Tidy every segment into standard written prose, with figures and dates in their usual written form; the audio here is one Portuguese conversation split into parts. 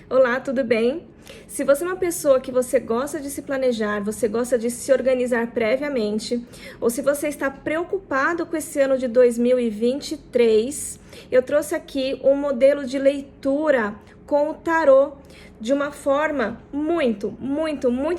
Olá, tudo bem? Se você é uma pessoa que você gosta de se planejar, você gosta de se organizar previamente, ou se você está preocupado com esse ano de 2023, eu trouxe aqui um modelo de leitura com o tarô de uma forma muito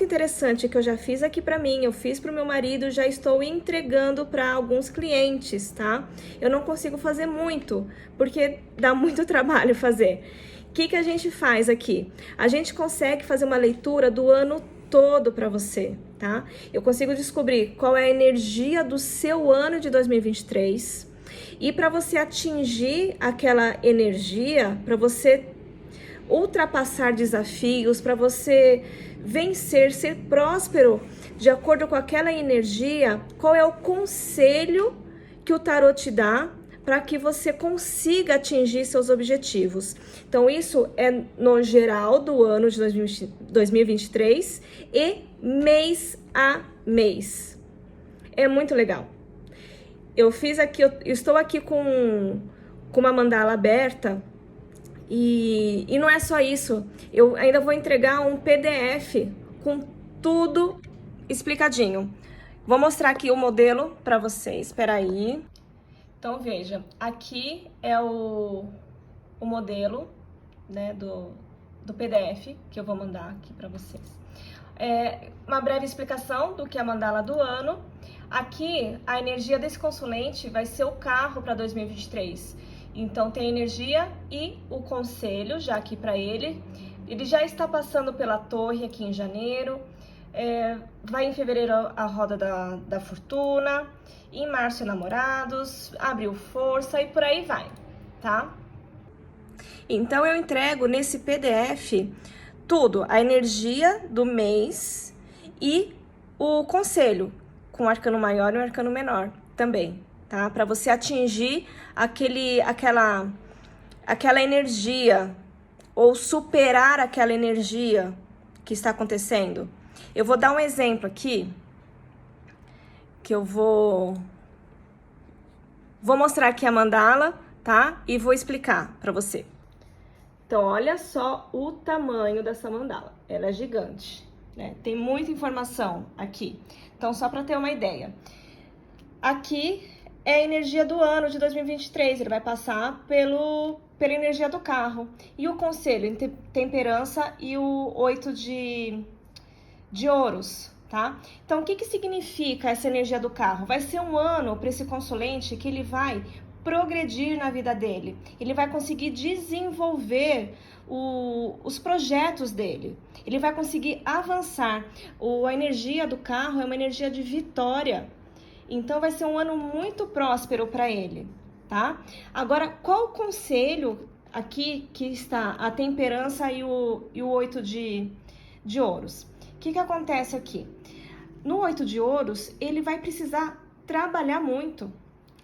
interessante que eu já fiz aqui para mim, eu fiz para o meu marido, já estou entregando para alguns clientes, tá? Eu não consigo fazer muito, porque dá muito trabalho fazer. O que a gente faz aqui? A gente consegue fazer uma leitura do ano todo para você, tá? Eu consigo descobrir qual é a energia do seu ano de 2023 e para você atingir aquela energia, para você ultrapassar desafios, para você vencer, ser próspero de acordo com aquela energia, qual é o conselho que o tarô te dá para que você consiga atingir seus objetivos. Então, isso é no geral do ano de 2023 e mês a mês. É muito legal. Eu fiz aqui, eu estou aqui com uma mandala aberta e não é só isso. Eu ainda vou entregar um PDF com tudo explicadinho. Vou mostrar aqui o modelo para vocês. Espera aí. Então, veja, aqui é o modelo, né, do PDF que eu vou mandar aqui para vocês. Uma breve explicação do que é a mandala do ano. Aqui, a energia desse consulente vai ser o carro para 2023. Então, tem a energia e o conselho já aqui para ele. Ele já está passando pela torre aqui em janeiro. Vai em fevereiro a roda da fortuna, em março namorados, abril força e por aí vai, tá? Então eu entrego nesse PDF tudo, a energia do mês e o conselho, com o arcano maior e o arcano menor também, tá? Para você atingir aquela energia ou superar aquela energia que está acontecendo. Eu vou dar um exemplo aqui, que eu vou mostrar aqui a mandala, tá? E vou explicar para você. Então, olha só o tamanho dessa mandala. Ela é gigante, né? Tem muita informação aqui. Então, só para ter uma ideia. Aqui é a energia do ano de 2023. Ele vai passar pela energia do carro. E o conselho, temperança e o 8 de ouros, tá? Então, o que significa essa energia do carro? Vai ser um ano para esse consulente que ele vai progredir na vida dele. Ele vai conseguir desenvolver os projetos dele. Ele vai conseguir avançar. A energia do carro é uma energia de vitória. Então, vai ser um ano muito próspero para ele, tá? Agora, qual o conselho aqui que está a temperança e o 8 de ouros? O que acontece aqui? No 8 de ouros, ele vai precisar trabalhar muito.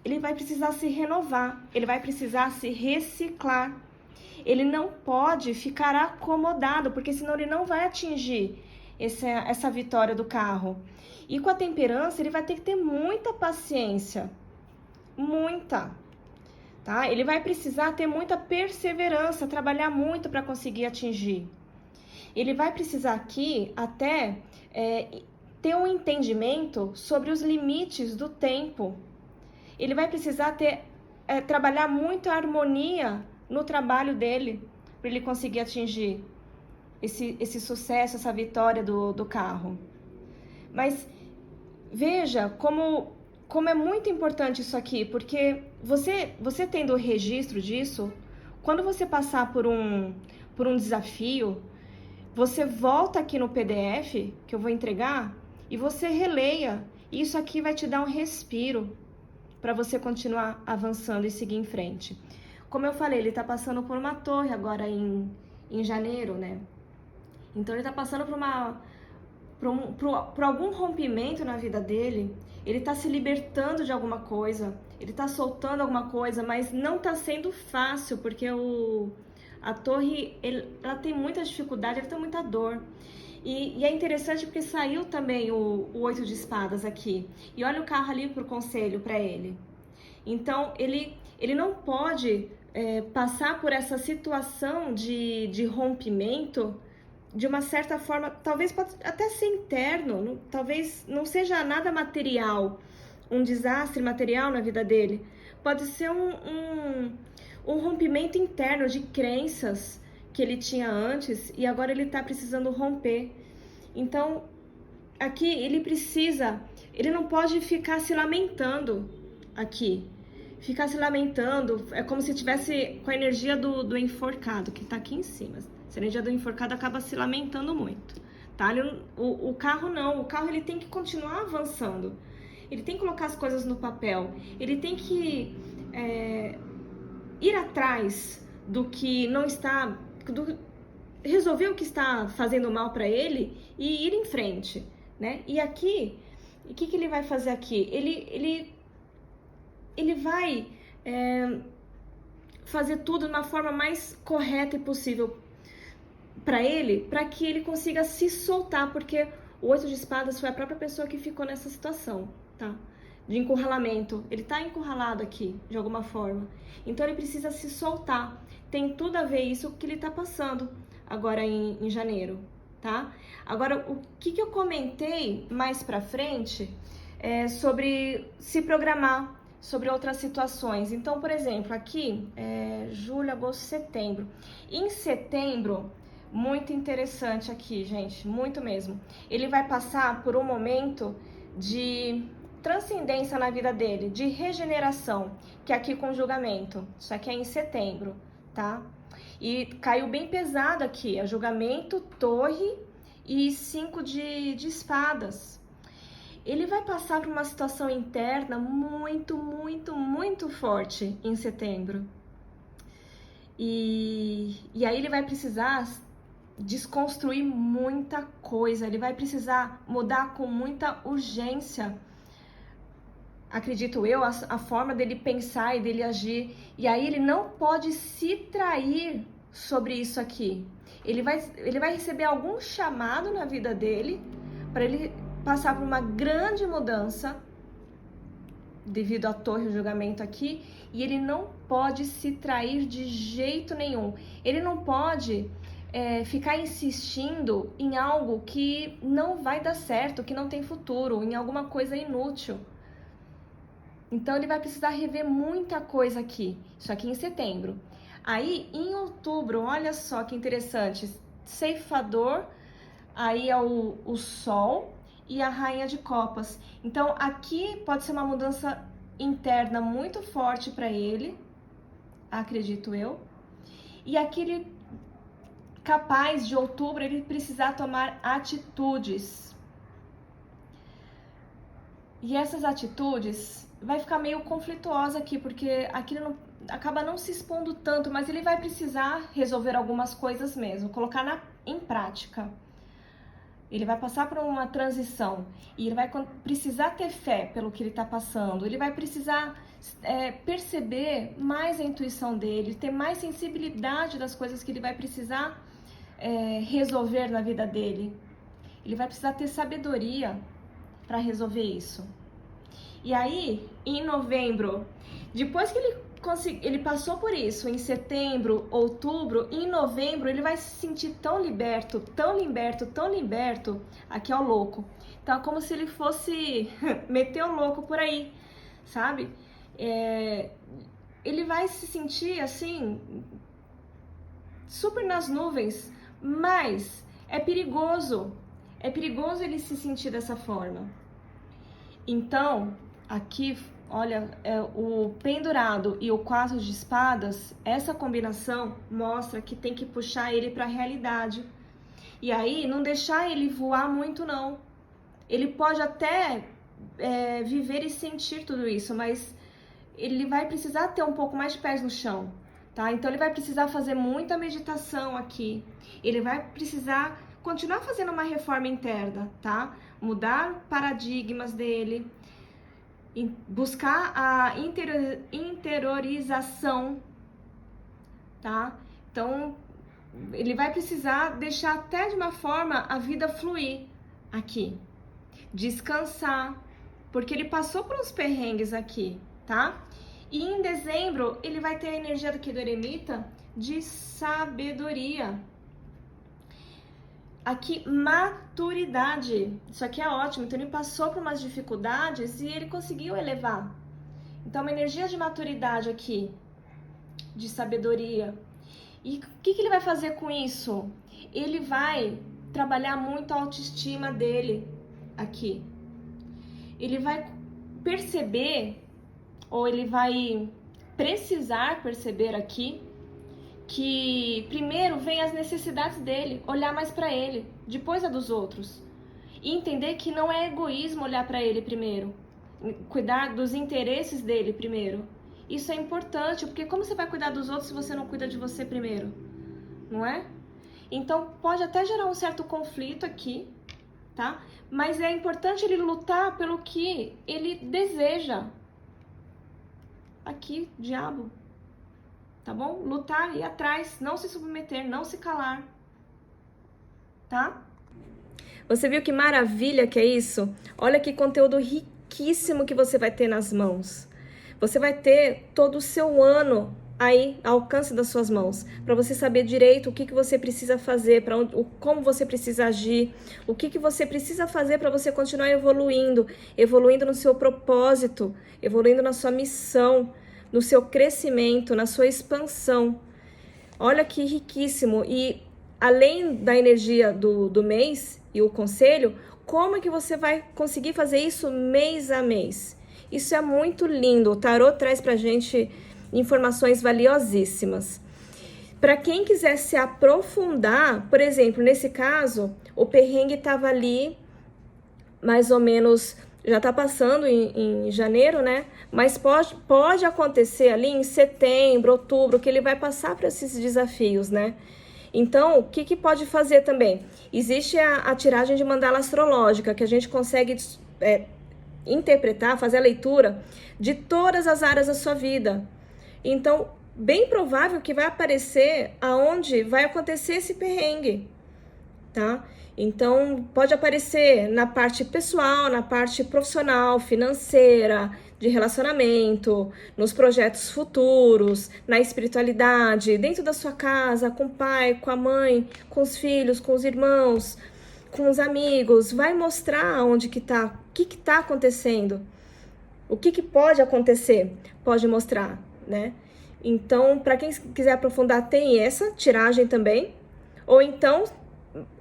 Ele vai precisar se renovar. Ele vai precisar se reciclar. Ele não pode ficar acomodado, porque senão ele não vai atingir essa vitória do carro. E com a temperança, ele vai ter que ter muita paciência. Muita. Tá? Ele vai precisar ter muita perseverança, trabalhar muito para conseguir atingir. Ele vai precisar aqui até ter um entendimento sobre os limites do tempo. Ele vai precisar trabalhar muito a harmonia no trabalho dele, para ele conseguir atingir esse sucesso, essa vitória do carro. Mas veja como é muito importante isso aqui, porque você tendo o registro disso, quando você passar por um desafio, você volta aqui no PDF, que eu vou entregar, e você releia. Isso aqui vai te dar um respiro para você continuar avançando e seguir em frente. Como eu falei, ele está passando por uma torre agora em janeiro, né? Então, ele está passando por algum rompimento na vida dele. Ele está se libertando de alguma coisa, ele está soltando alguma coisa, mas não está sendo fácil, porque a torre, ela tem muita dificuldade, ela tem muita dor. E é interessante porque saiu também o 8 de espadas aqui. E olha o carro ali pro conselho para ele. Então, ele não pode passar por essa situação de rompimento, de uma certa forma, talvez pode até ser interno, talvez não seja nada material, um desastre material na vida dele, pode ser um rompimento interno de crenças que ele tinha antes e agora ele está precisando romper. Então, aqui ele não pode ficar se lamentando aqui. Ficar se lamentando é como se tivesse com a energia do enforcado, que tá aqui em cima. Essa energia do enforcado acaba se lamentando muito, tá? O carro não, o carro ele tem que continuar avançando. Ele tem que colocar as coisas no papel. Ele tem que ir atrás do que não está... resolver o que está fazendo mal para ele e ir em frente, né? E aqui, o que ele vai fazer aqui? Ele vai fazer tudo de uma forma mais correta possível para ele, para que ele consiga se soltar, porque o 8 de espadas foi a própria pessoa que ficou nessa situação, tá? De encurralamento. Ele tá encurralado aqui, de alguma forma. Então ele precisa se soltar. Tem tudo a ver isso que ele tá passando agora em janeiro, tá? Agora, o que eu comentei mais pra frente é sobre se programar, sobre outras situações. Então, por exemplo, aqui, julho, agosto, setembro. Em setembro, muito interessante aqui, gente, muito mesmo. Ele vai passar por um momento de transcendência na vida dele, de regeneração, que é aqui com julgamento. Isso aqui é em setembro, tá? E caiu bem pesado aqui, é julgamento, torre e 5 de espadas. Ele vai passar por uma situação interna muito, muito, muito forte em setembro. E aí ele vai precisar desconstruir muita coisa, ele vai precisar mudar com muita urgência, acredito eu, a forma dele pensar e dele agir. E aí ele não pode se trair sobre isso aqui. Ele vai receber algum chamado na vida dele para ele passar por uma grande mudança devido à torre do julgamento aqui, e ele não pode se trair de jeito nenhum. Ele não pode ficar insistindo em algo que não vai dar certo, que não tem futuro, em alguma coisa inútil. Então ele vai precisar rever muita coisa aqui, isso aqui em setembro. Aí em outubro, olha só que interessante, ceifador, aí é o sol e a rainha de copas. Então aqui pode ser uma mudança interna muito forte para ele, acredito eu. E aqui ele, capaz de outubro, ele precisar tomar atitudes. E essas atitudes vai ficar meio conflituosa aqui, porque aqui ele acaba não se expondo tanto, mas ele vai precisar resolver algumas coisas mesmo, colocar em prática. Ele vai passar por uma transição e ele vai precisar ter fé pelo que ele está passando. Ele vai precisar perceber mais a intuição dele, ter mais sensibilidade das coisas que ele vai precisar resolver na vida dele. Ele vai precisar ter sabedoria para resolver isso. E aí, em novembro, depois que ele passou por isso, em setembro, outubro, em novembro, ele vai se sentir tão liberto, tão liberto, tão liberto, aqui é o louco. Então, é como se ele fosse meter o louco por aí, sabe? Ele vai se sentir, assim, super nas nuvens, mas é perigoso ele se sentir dessa forma. Então, aqui, olha, o pendurado e o 4 de espadas, essa combinação mostra que tem que puxar ele para a realidade. E aí, não deixar ele voar muito, não. Ele pode até viver e sentir tudo isso, mas ele vai precisar ter um pouco mais de pés no chão, tá? Então, ele vai precisar fazer muita meditação aqui. Ele vai precisar continuar fazendo uma reforma interna, tá? Mudar paradigmas dele, buscar a interiorização, tá? Então, ele vai precisar deixar até de uma forma a vida fluir aqui. Descansar, porque ele passou por uns perrengues aqui, tá? E em dezembro, ele vai ter a energia do eremita de sabedoria. Aqui, maturidade. Isso aqui é ótimo. Então, ele passou por umas dificuldades e ele conseguiu elevar. Então, uma energia de maturidade aqui, de sabedoria. E o que ele vai fazer com isso? Ele vai trabalhar muito a autoestima dele aqui. Ele vai perceber, ou ele vai precisar perceber aqui, que primeiro vem as necessidades dele, olhar mais para ele, depois a dos outros. E entender que não é egoísmo olhar para ele primeiro, cuidar dos interesses dele primeiro. Isso é importante, porque como você vai cuidar dos outros se você não cuida de você primeiro? Não é? Então pode até gerar um certo conflito aqui, tá? Mas é importante ele lutar pelo que ele deseja. Aqui, diabo. Tá bom? Lutar, ir atrás, não se submeter, não se calar. Tá? Você viu que maravilha que é isso? Olha que conteúdo riquíssimo que você vai ter nas mãos. Você vai ter todo o seu ano aí ao alcance das suas mãos, para você saber direito o que você precisa fazer, como você precisa agir, o que você precisa fazer para você continuar evoluindo no seu propósito, evoluindo na sua missão, no seu crescimento, na sua expansão. Olha que riquíssimo! E além da energia do mês e o conselho, como é que você vai conseguir fazer isso mês a mês? Isso é muito lindo. O tarô traz pra gente informações valiosíssimas. Para quem quiser se aprofundar, por exemplo, nesse caso, o perrengue estava ali, mais ou menos, já está passando em janeiro, né? Mas pode acontecer ali em setembro, outubro, que ele vai passar por esses desafios, né? Então, o que pode fazer também? Existe a tiragem de mandala astrológica, que a gente consegue interpretar, fazer a leitura de todas as áreas da sua vida. Então, bem provável que vai aparecer aonde vai acontecer esse perrengue, tá? Então, pode aparecer na parte pessoal, na parte profissional, financeira, de relacionamento, nos projetos futuros, na espiritualidade, dentro da sua casa, com o pai, com a mãe, com os filhos, com os irmãos, com os amigos. Vai mostrar onde que tá, o que tá acontecendo, o que pode acontecer, pode mostrar, né? Então, para quem quiser aprofundar, tem essa tiragem também. Ou então,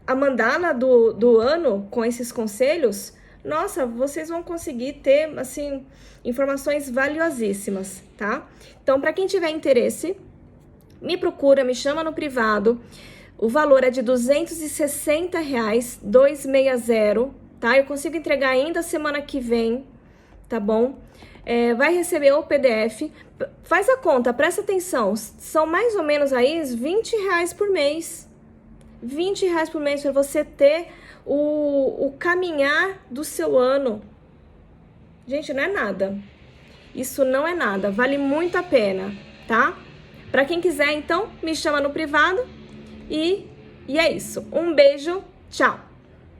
a mandala do ano com esses conselhos, nossa, vocês vão conseguir ter, assim, informações valiosíssimas, tá? Então, para quem tiver interesse, me procura, me chama no privado. O valor é de R$260, 260, tá? Eu consigo entregar ainda semana que vem, tá bom? Vai receber o PDF. Faz a conta, presta atenção. São mais ou menos aí R$20 por mês. R$20 por mês para você ter o caminhar do seu ano. Gente, não é nada. Isso não é nada. Vale muito a pena, tá? Para quem quiser, então, me chama no privado. E é isso. Um beijo. Tchau.